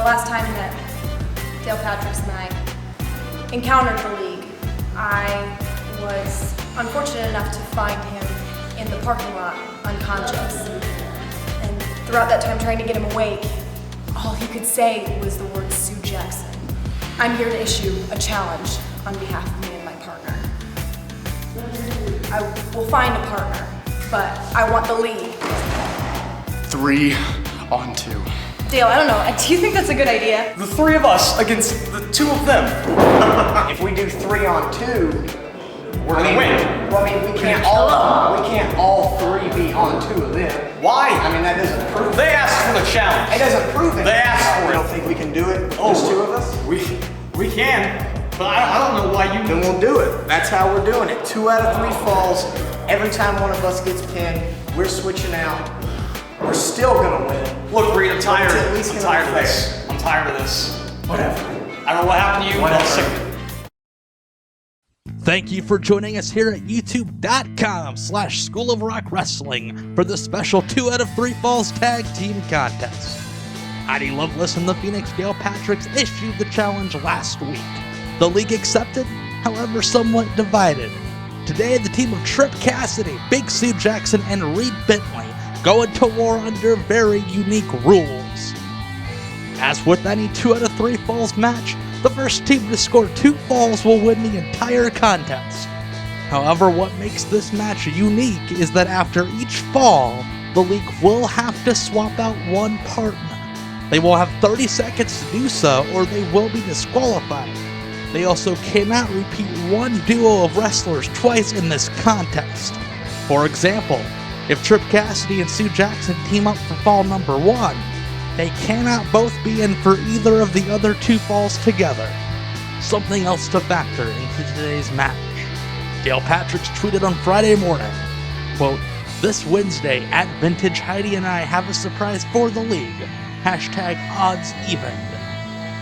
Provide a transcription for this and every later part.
last time that Dale Patrick's and I encountered the league, I was unfortunate enough to find him in the parking lot, unconscious. And throughout that time trying to get him awake, all he could say was the word Sue Jackson. I'm here to issue a challenge on behalf of me and my partner. I will find a partner, but I want the lead. 3 on 2. Dale, I don't know, do you think that's a good idea? The 3 of us against the 2 of them. If we do 3 on 2, we're gonna win. Well, I mean, we can't all 3 be on 2 of them. Why? I mean, that doesn't prove it. They asked for the challenge. It doesn't prove it. They asked for it. You don't think we can do it? Just 2 of us? We can, but I don't know why you. Then we'll do it. That's how we're doing it. 2 out of 3 falls. Every time one of us gets pinned, we're switching out. We're still gonna win. Look, Reed, I'm tired. At least I'm tired of this. I'm tired of this. Whatever. I don't know what happened to you, but I'm sick of it. Thank you for joining us here at youtube.com/School of Rock Wrestling for the special 2 out of 3 Falls Tag Team Contest. Heidi, Lovelace, and the Phoenix Dale Patricks issued the challenge last week. The league accepted, however somewhat divided. Today, the team of Trip Cassidy, Big Sue Jackson, and Reed Bentley go into war under very unique rules. As with any 2 out of 3 falls match, the first team to score 2 falls will win the entire contest. However, what makes this match unique is that after each fall, the league will have to swap out one partner. They will have 30 seconds to do so, or they will be disqualified. They also cannot repeat one duo of wrestlers twice in this contest. For example, if Trip Cassidy and Sue Jackson team up for fall number 1, they cannot both be in for either of the other 2 falls together. Something else to factor into today's match. Dale Patrick's tweeted on Friday morning, quote, "This Wednesday at Vintage, Heidi and I have a surprise for the league. #odds-even.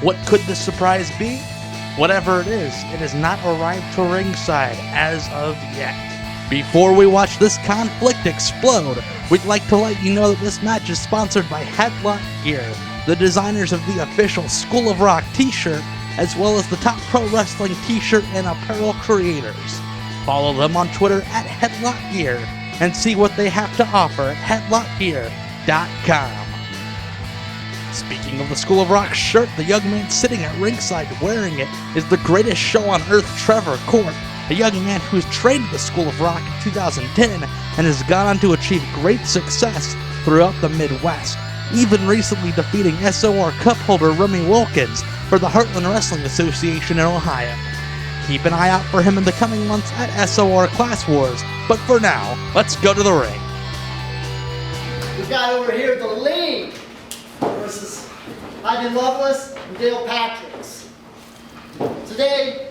What could the surprise be? Whatever it has not arrived to ringside as of yet. Before we watch this conflict explode, we'd like to let you know that this match is sponsored by Headlock Gear, the designers of the official School of Rock t-shirt, as well as the top pro wrestling t-shirt and apparel creators. Follow them on Twitter at Headlock Gear and see what they have to offer at headlockgear.com. Speaking of the School of Rock shirt, the young man sitting at ringside wearing it is the greatest show on earth, Trevor Court, a young man who has trained at the School of Rock in 2010 and has gone on to achieve great success throughout the Midwest, even recently defeating SOR Cup holder Remy Wilkins for the Heartland Wrestling Association in Ohio. Keep an eye out for him in the coming months at SOR Class Wars, but for now, let's go to the ring. We've got over here the league versus Heidi Lovelace and Dale Patricks. Today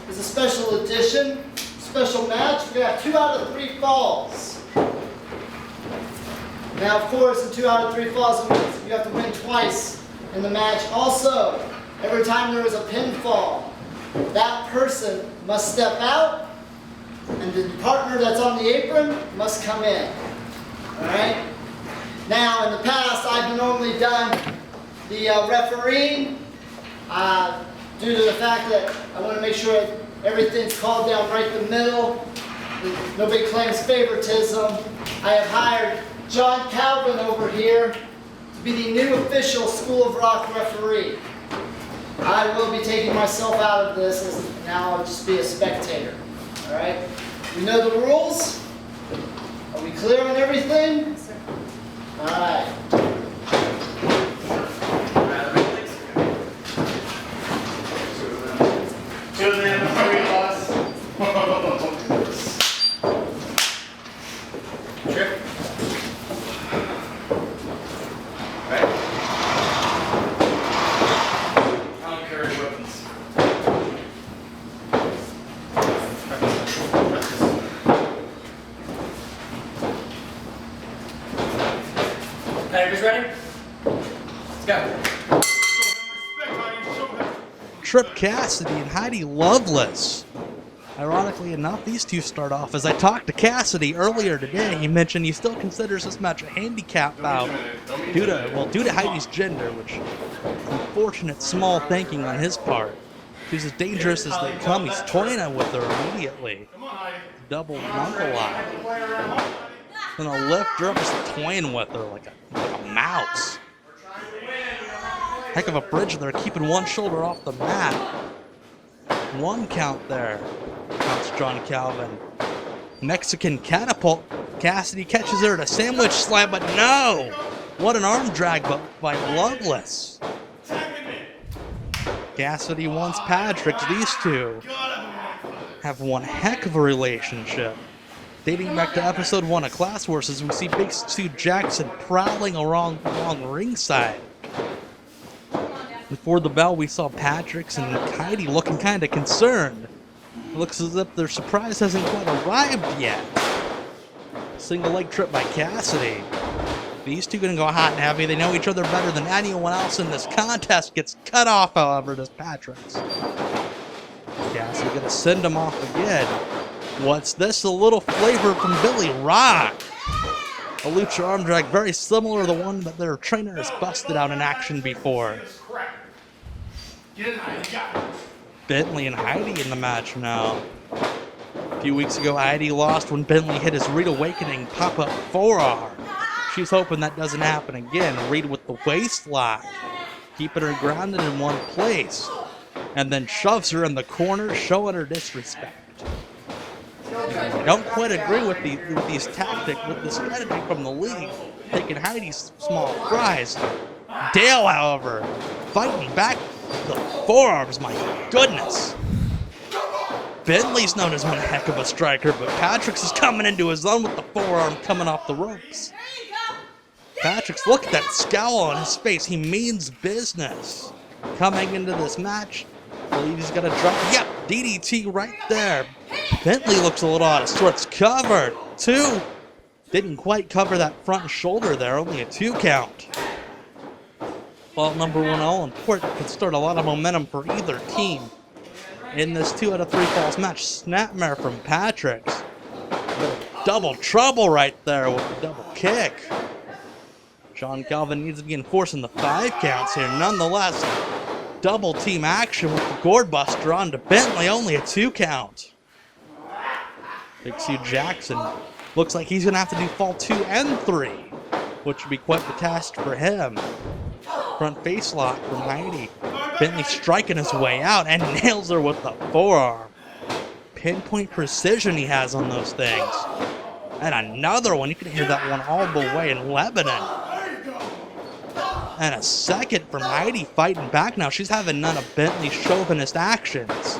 is a special edition, special match. We have 2 out of 3 falls. Now, of course, in 2 out of 3 falls, you have to win twice in the match. Also, every time there is a pinfall, that person must step out, and the partner that's on the apron must come in. All right? Now, in the past, I've normally done the refereeing due to the fact that I want to make sure everything's called down right in the middle. Nobody claims favoritism. I have hired John Calvin over here to be the new official School of Rock referee. I will be taking myself out of this, as now I'll just be a spectator. All right? We know the rules. Are we clear on everything? Yes, sir. All right. Trip. Right. I don't carry weapons. Everybody's ready? Let's go. Trip Cassidy and Heidi Lovelace. Ironically enough, these two start off. As I talked to Cassidy earlier today, he mentioned he still considers this match a handicap bout due to Heidi's gender, which unfortunate small thinking on his part. She's as dangerous as they come. He's toying with her immediately. Double knuckle lock. Gonna lift her up, just toying with her like a mouse. Heck of a bridge there, keeping one shoulder off the mat. One count there. Counts John Calvin. Mexican catapult. Cassidy catches her at a sandwich slam, but no! What an arm drag by Lovelace. Cassidy wants Patrick's. These two have one heck of a relationship. Dating back to episode 1 of Class Horses, we see Big Sue Jackson prowling along ringside. Before the bell, we saw Patrick's and Heidi looking kind of concerned. It looks as if their surprise hasn't quite arrived yet. Single leg trip by Cassidy. These two gonna go hot and heavy. They know each other better than anyone else in this contest. Gets cut off, however, does Patrick's. Cassidy gonna send him off again. What's this? A little flavor from Billy Rock. A lucha arm drag very similar to the one that their trainer has busted out in action before. Bentley and Heidi in the match now. A few weeks ago, Heidi lost when Bentley hit his Reed Awakening pop-up forearm. She's hoping that doesn't happen again. Reed with the waist lock, keeping her grounded in one place, and then shoves her in the corner, showing her disrespect. I don't quite agree with these tactics, with the strategy from the league, taking Heidi's small fries. Dale, however, fighting back the forearms, my goodness. Bentley's known as one heck of a striker, but Patrick's is coming into his own with the forearm coming off the ropes. Patrick's, look at that scowl on his face. He means business. Coming into this match, I believe he's got a drop. Yep, DDT right there. Bentley looks a little out of sorts. Covered. 2. Didn't quite cover that front shoulder there. Only a 2 count. Fault number 1 all important. Could start a lot of momentum for either team. In this 2 out of 3 falls match, snapmare from Patrick's. Double trouble right there with the double kick. John Calvin needs to be enforcing the 5 counts here. Nonetheless, double team action with the gourd buster onto Bentley, only a 2 count. Big Sue Jackson looks like he's going to have to do fall 2 and 3, which would be quite the task for him. Front face lock from Heidi. Bentley striking his way out and nails her with the forearm. Pinpoint precision he has on those things. And another one, you can hear that one all the way in Lebanon. And a second from Heidi fighting back now. She's having none of Bentley's chauvinist actions.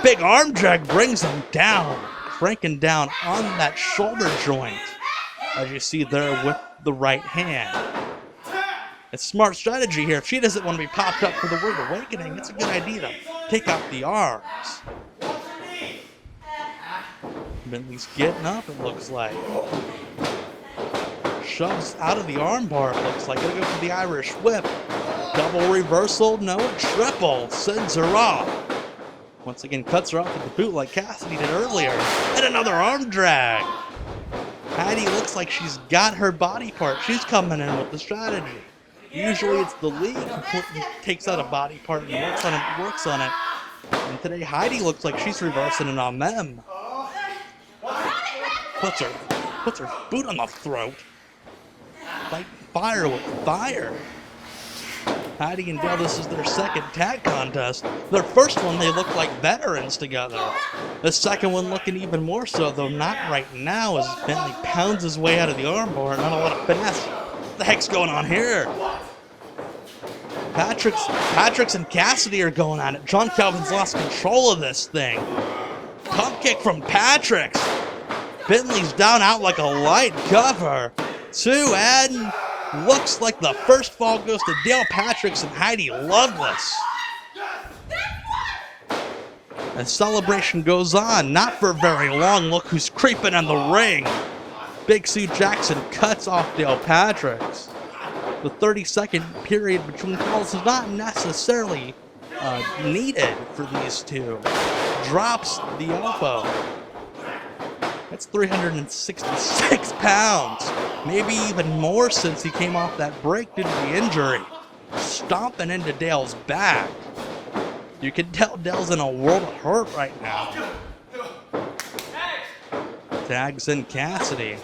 Big arm drag brings him down, cranking down on that shoulder joint, as you see there with the right hand. It's smart strategy here. If she doesn't want to be popped up for the Word Awakening, it's a good idea to take out the arms. Bentley's getting up, it looks like. Shoves out of the armbar, it looks like. Gonna go for the Irish whip. Double reversal, no, triple. Sends her off. Once again, cuts her off with the boot like Cassidy did earlier. And another arm drag. Heidi looks like she's got her body part. She's coming in with the strategy. Usually it's the league who takes out a body part and works on it. And today Heidi looks like she's reversing it on them. Puts her boot on the throat. Fight fire with fire. Heidi and Dale, this is their second tag contest. Their first one, they look like veterans together. The second one looking even more so, though not right now, as Bentley pounds his way out of the armbar. Not a lot of finesse. What the heck's going on here? Patrick's and Cassidy are going at it. John Calvin's lost control of this thing. Pump kick from Patrick's. Bentley's down out like a light cover. 2, and looks like the first fall goes to Dale Patrick's and Heidi Lovelace. And celebration goes on, not for very long. Look who's creeping in the ring. Big Sue Jackson cuts off Dale Patrick's. The 30-second period between falls is not necessarily needed for these two. Drops the elbow. That's 366 pounds. Maybe even more since he came off that break due to the injury. stomping into Dale's back. You can tell Dale's in a world of hurt right now. Tags in Cassidy.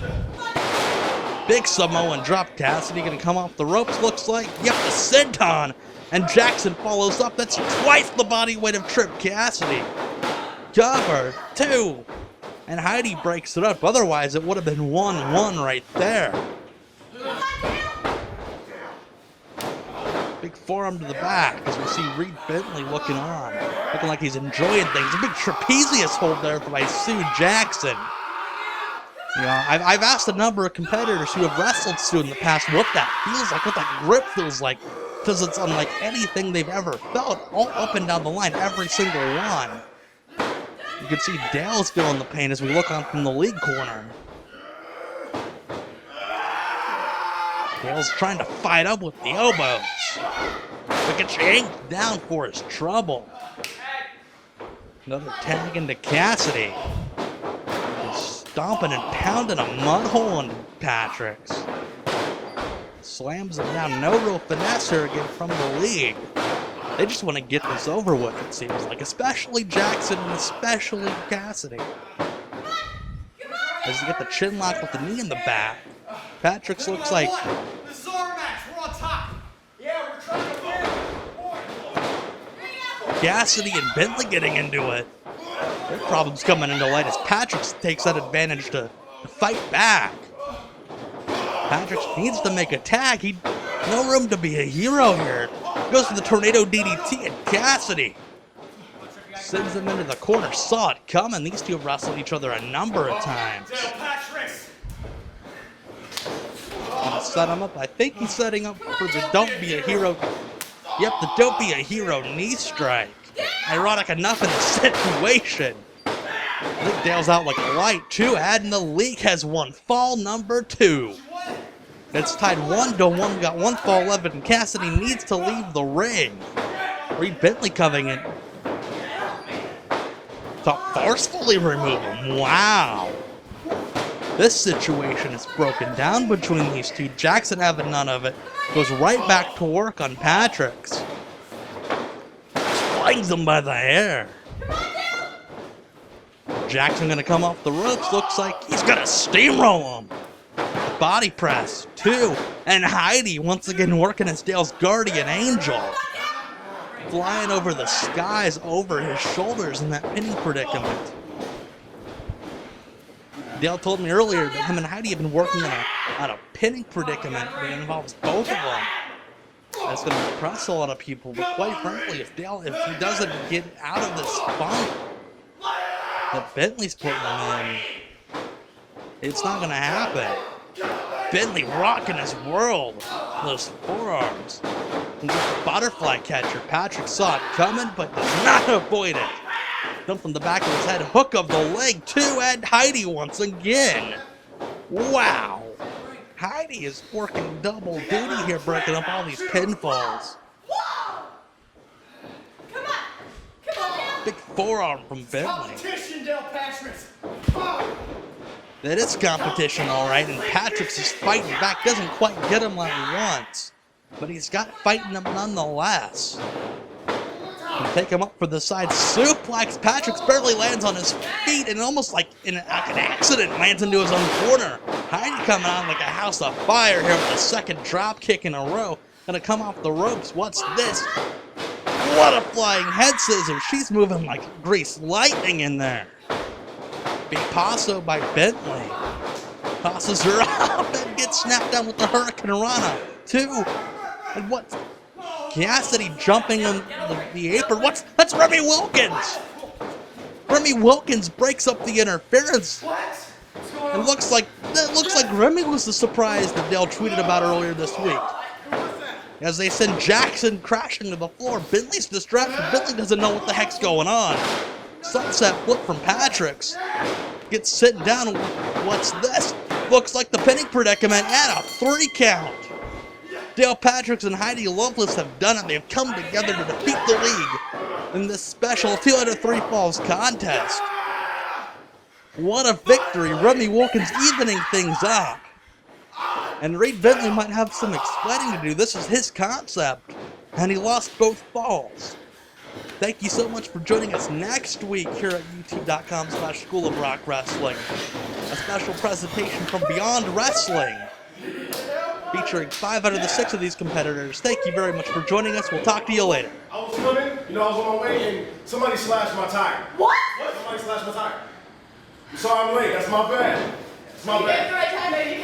Big Samoan drop. Cassidy gonna come off the ropes, looks like. Yep, the senton. And Jackson follows up. That's twice the body weight of Trip Cassidy. Cover, 2. And Heidi breaks it up. Otherwise, it would have been 1-1 right there. Big forearm to the back as we see Reed Bentley looking on. Looking like he's enjoying things. A big trapezius hold there by Sue Jackson. You know, I've asked a number of competitors who have wrestled Sue in the past what that feels like, what that grip feels like, because it's unlike anything they've ever felt, all up and down the line, every single one. You can see Dale's feeling the pain as we look on from the league corner. Dale's trying to fight up with the elbows, but gets yanked down for his trouble. Another tag into Cassidy. Stomping and pounding a mud hole into Patrick's. Slams him down. No real finesse here again from the league. They just want to get this over with, it seems like. Especially Jackson and especially Cassidy. As you get the chin lock with the knee in the back. Patrick's looks like... This is our match. We're on top. Yeah, we're trying to win. Cassidy and Bentley getting into it. Their problem's coming into light as Patrick takes that advantage to fight back. Patrick needs to make a tag. No room to be a hero here. Goes for the tornado DDT and Cassidy sends him into the corner. Saw it coming. These two have wrestled each other a number of times. Gonna set him up. I think he's setting up for the don't be a hero. Yep, the don't be a hero knee strike. Ironic enough in the situation. I think Dale's out like a light too. Adding the league has won fall number 2. It's tied 1-1. Got one fall left, and Cassidy needs to leave the ring. Reed Bentley coming in to forcefully remove him. Wow. This situation is broken down between these two. Jackson having none of it. Goes right back to work on Patrick's. Flings him by the hair. Jackson gonna come off the ropes. Looks like he's gonna steamroll him. Body press, 2. And Heidi once again working as Dale's guardian angel. Flying over the skies over his shoulders in that pinning predicament. Dale told me earlier that him and Heidi have been working on a pinning predicament that involves both of them. That's going to impress a lot of people, but quite frankly, if he doesn't get out of this funk that Bentley's putting him in, it's not going to happen. Bentley rocking his world. Those forearms. And just a butterfly catcher. Patrick saw it coming, but does not avoid it. Jump from the back of his head. Hook of the leg, 2. And Heidi once again. Wow. Heidi is working double duty here, breaking up all these pinfalls. Big forearm from Bentley. Competition, Dale Patrick. That is competition, all right, and Patrick's is fighting back. Doesn't quite get him like he wants, but he's got fighting him nonetheless. And take him up for the side suplex. Patrick's barely lands on his feet, and almost like in an accident lands into his own corner. Heidi coming on like a house of fire here with the second drop kick in a row. Gonna come off the ropes. What's this? What a flying head scissor. She's moving like greased lightning in there. Big passo by Bentley. Tosses her up and gets snapped down with the Hurricane Rana. 2. And what? Cassidy jumping on the apron. That's Remy Wilkins. Remy Wilkins breaks up the interference. It looks like Remy was the surprise that Dale tweeted about earlier this week. As they send Jackson crashing to the floor. Bentley's distracted. Bentley doesn't know what the heck's going on. Sunset flip from Patrick's. Gets sitting down. What's this? Looks like the pinning predicament and a 3 count. Dale Patrick's and Heidi Lovelace have done it. They've come together to defeat the league in this special 2 out of 3 falls contest. What a victory. Remy Wilkins evening things up. And Reed Bentley might have some explaining to do. This is his concept. and he lost both falls. Thank you so much for joining us next week here at youtube.com/School of Rock Wrestling. A special presentation from Beyond Wrestling, featuring 5 out of the 6 of these competitors. Thank you very much for joining us. We'll talk to you later. I was coming, I was on my way, and somebody slashed my tire. What? Somebody slashed my tire. I'm sorry I'm late, that's my bad. It's my bad. Right time, baby.